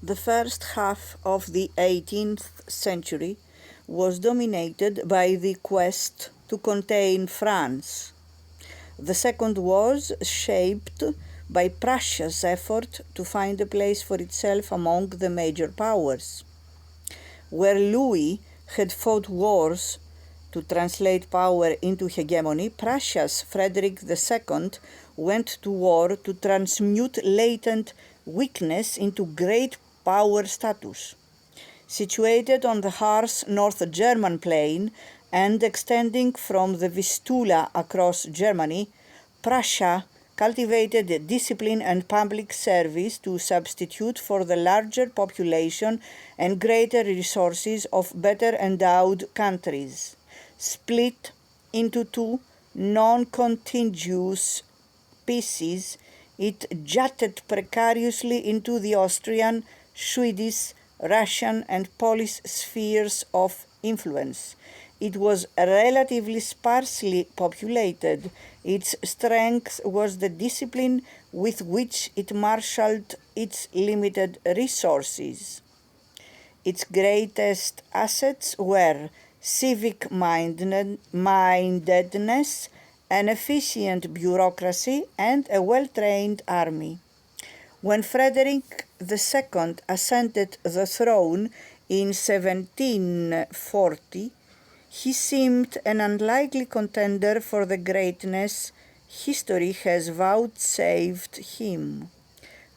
The first half of the 18th century was dominated by the quest to contain France. The second was shaped by Prussia's effort to find a place for itself among the major powers. Where Louis had fought wars to translate power into hegemony, Prussia's Frederick II went to war to transmute latent weakness into great power status. Situated on the harsh North German plain and extending from the Vistula across Germany, Prussia cultivated discipline and public service to substitute for the larger population and greater resources of better endowed countries. Split into two non-contiguous pieces, it jutted precariously into the Austrian, Swedish, Russian and Polish spheres of influence. It was relatively sparsely populated. Its strength was the discipline with which it marshaled its limited resources. Its greatest assets were civic mindedness, an efficient bureaucracy, and a well-trained army. When Frederick II ascended the throne in 1740, he seemed an unlikely contender for the greatness history has vouchsafed him.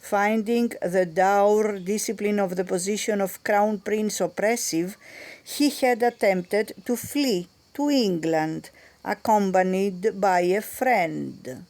Finding the dour discipline of the position of Crown Prince oppressive, he had attempted to flee to England, accompanied by a friend,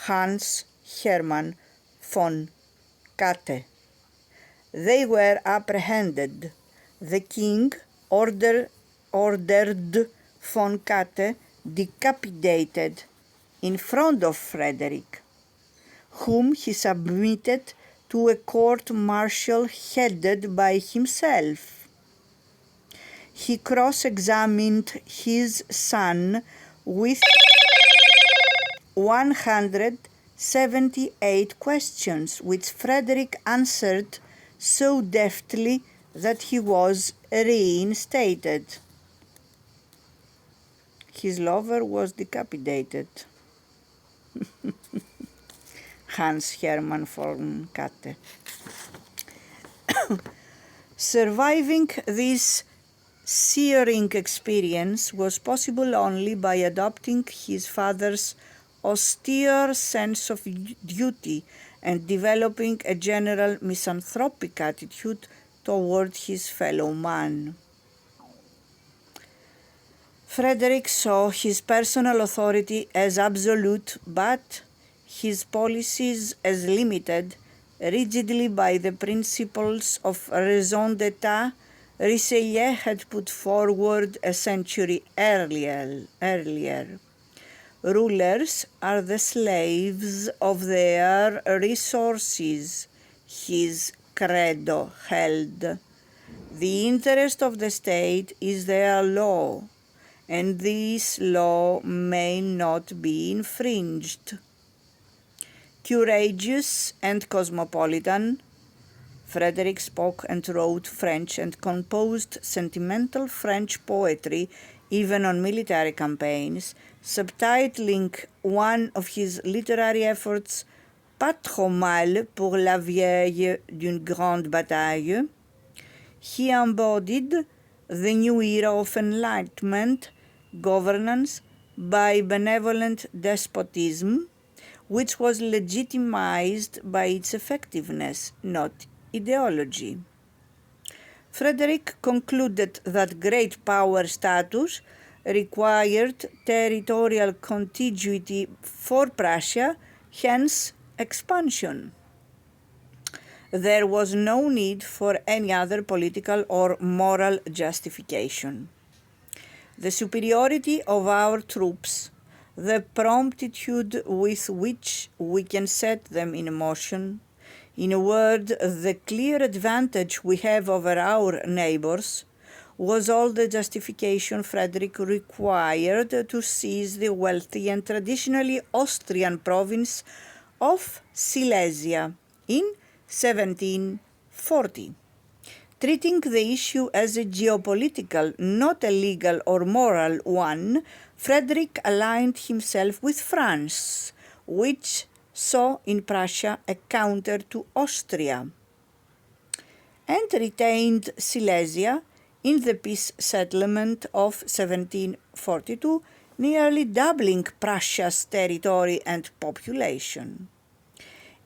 Hans Hermann von Katte. They were apprehended. The king ordered von Katte decapitated in front of Frederick, whom he submitted to a court-martial headed by himself. He cross-examined his son with 178 questions, which Frederick answered so deftly that he was reinstated. His lover was decapitated. Hans Hermann von Katte. Surviving this searing experience was possible only by adopting his father's austere sense of duty and developing a general misanthropic attitude toward his fellow man. Frederick saw his personal authority as absolute, but his policies as limited rigidly by the principles of raison d'etat Richelieu had put forward a century earlier. Rulers are the slaves of their resources, his credo held. The interest of the state is their law, and this law may not be infringed. Courageous and cosmopolitan, Frederick spoke and wrote French and composed sentimental French poetry even on military campaigns, subtitling one of his literary efforts Pas trop mal pour la vieille d'une grande bataille. He embodied the new era of enlightenment, governance by benevolent despotism, which was legitimized by its effectiveness, not ideology. Frederick concluded that great power status required territorial contiguity for Prussia, hence expansion. There was no need for any other political or moral justification. The superiority of our troops, the promptitude with which we can set them in motion, in a word, the clear advantage we have over our neighbors, was all the justification Frederick required to seize the wealthy and traditionally Austrian province of Silesia in 1740. 1840. Treating the issue as a geopolitical, not a legal or moral one, Frederick aligned himself with France, which saw in Prussia a counter to Austria, and retained Silesia in the peace settlement of 1742, nearly doubling Prussia's territory and population.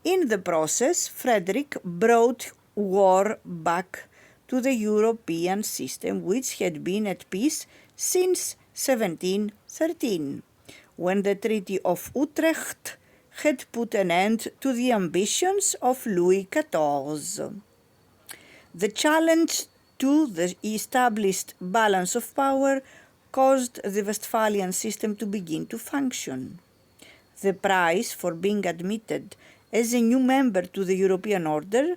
In the process, Frederick brought war back to the European system, which had been at peace since 1713, when the Treaty of Utrecht had put an end to the ambitions of Louis XIV. The challenge to the established balance of power caused the Westphalian system to begin to function. The price for being admitted as a new member to the European order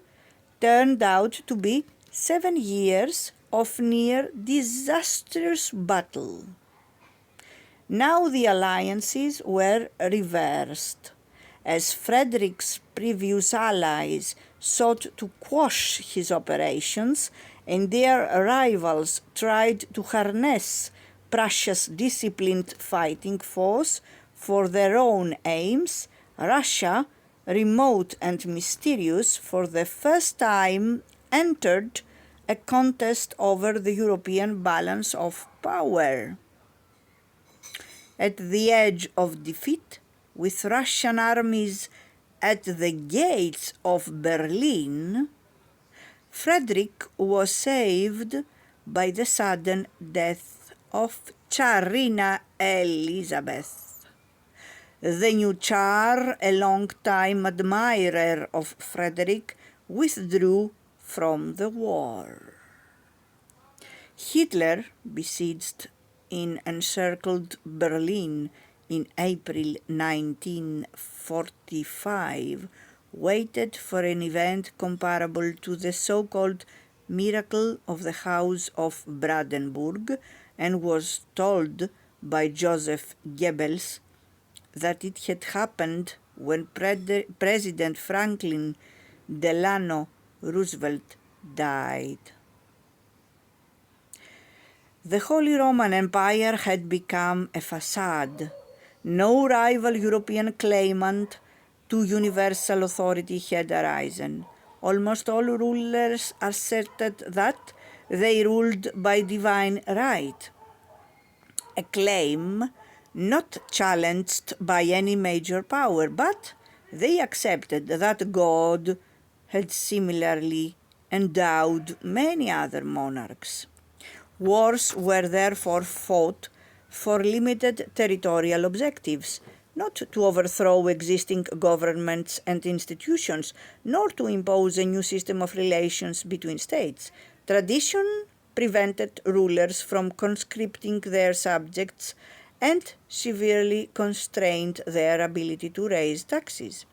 turned out to be 7 years of near-disastrous battle. Now the alliances were reversed, as Frederick's previous allies sought to quash his operations and their rivals tried to harness Prussia's disciplined fighting force for their own aims. Russia, remote and mysterious, for the first time entered a contest over the European balance of power. At the edge of defeat, with Russian armies at the gates of Berlin, Frederick was saved by the sudden death of Tsarina Elizabeth. The new Tsar, a long-time admirer of Frederick, withdrew from the war. Hitler besieged in encircled Berlin in April 1945, waited for an event comparable to the so-called miracle of the House of Brandenburg, and was told by Joseph Goebbels that it had happened when President Franklin Delano Roosevelt died. The Holy Roman Empire had become a facade. No rival European claimant to universal authority had arisen. Almost all rulers asserted that they ruled by divine right, a claim not challenged by any major power, but they accepted that God had similarly endowed many other monarchs. Wars were therefore fought for limited territorial objectives, not to overthrow existing governments and institutions, nor to impose a new system of relations between states. Tradition prevented rulers from conscripting their subjects and severely constrained their ability to raise taxes.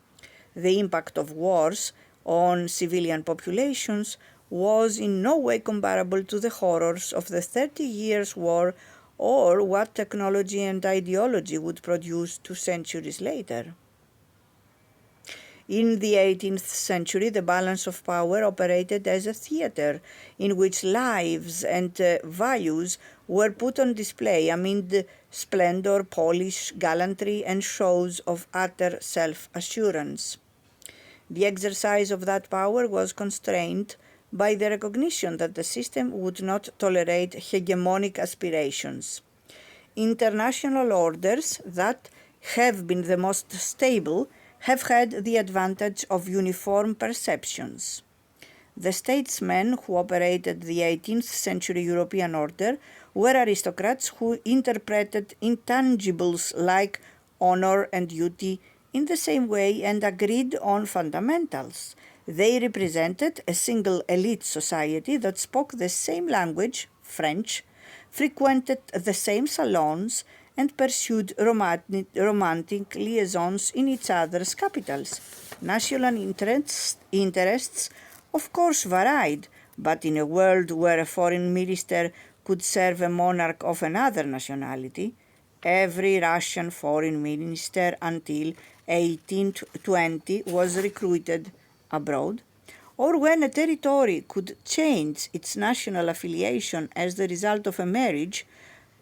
The impact of wars on civilian populations was in no way comparable to the horrors of the 30 Years' War or what technology and ideology would produce 2 centuries later. In the 18th century, the balance of power operated as a theater in which lives and values were put on display amid splendor, polish, gallantry, and shows of utter self-assurance. The exercise of that power was constrained by the recognition that the system would not tolerate hegemonic aspirations. International orders that have been the most stable have had the advantage of uniform perceptions. The statesmen who operated the 18th century European order were aristocrats who interpreted intangibles like honor and duty in the same way and agreed on fundamentals. They represented a single elite society that spoke the same language, French, frequented the same salons, and pursued romantic liaisons in each other's capitals. National interests, of course, varied, but in a world where a foreign minister could serve a monarch of another nationality, every Russian foreign minister until 1820 was recruited abroad, or when a territory could change its national affiliation as the result of a marriage,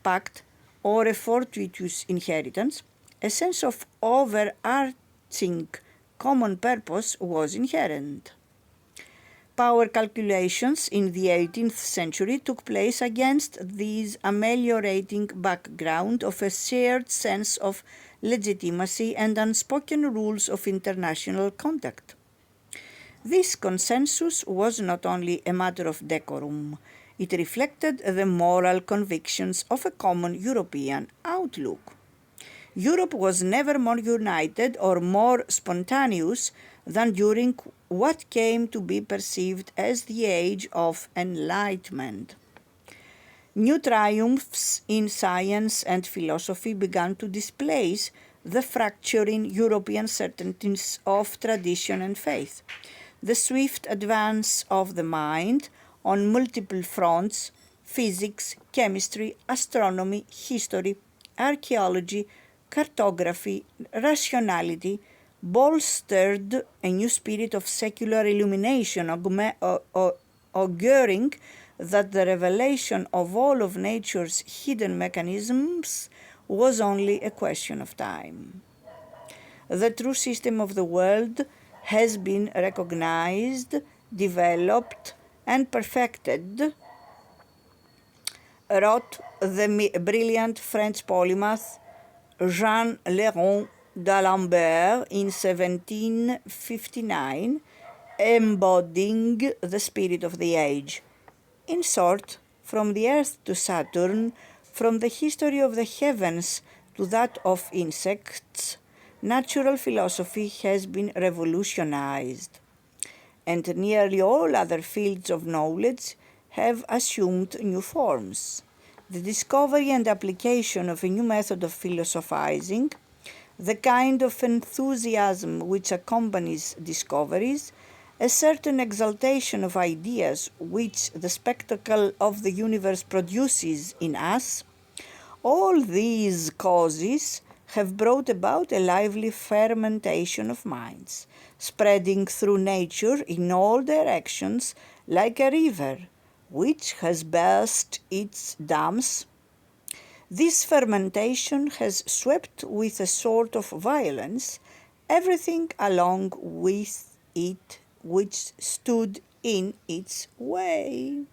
pact, or a fortuitous inheritance, a sense of overarching common purpose was inherent. Power calculations in the 18th century took place against this ameliorating background of a shared sense of legitimacy and unspoken rules of international conduct. This consensus was not only a matter of decorum, it reflected the moral convictions of a common European outlook. Europe was never more united or more spontaneous than during what came to be perceived as the Age of Enlightenment. New triumphs in science and philosophy began to displace the fracturing European certainties of tradition and faith. The swift advance of the mind on multiple fronts, physics, chemistry, astronomy, history, archaeology, cartography, rationality, bolstered a new spirit of secular illumination, auguring that the revelation of all of nature's hidden mechanisms was only a question of time. The true system of the world has been recognized, developed, and perfected, wrote the brilliant French polymath Jean Léron d'Alembert in 1759, embodying the spirit of the age. In short, from the earth to Saturn, from the history of the heavens to that of insects, natural philosophy has been revolutionized, and nearly all other fields of knowledge have assumed new forms. The discovery and application of a new method of philosophizing, the kind of enthusiasm which accompanies discoveries, a certain exaltation of ideas which the spectacle of the universe produces in us, all these causes have brought about a lively fermentation of minds, spreading through nature in all directions like a river, which has burst its dams. This fermentation has swept with a sort of violence everything along with it which stood in its way.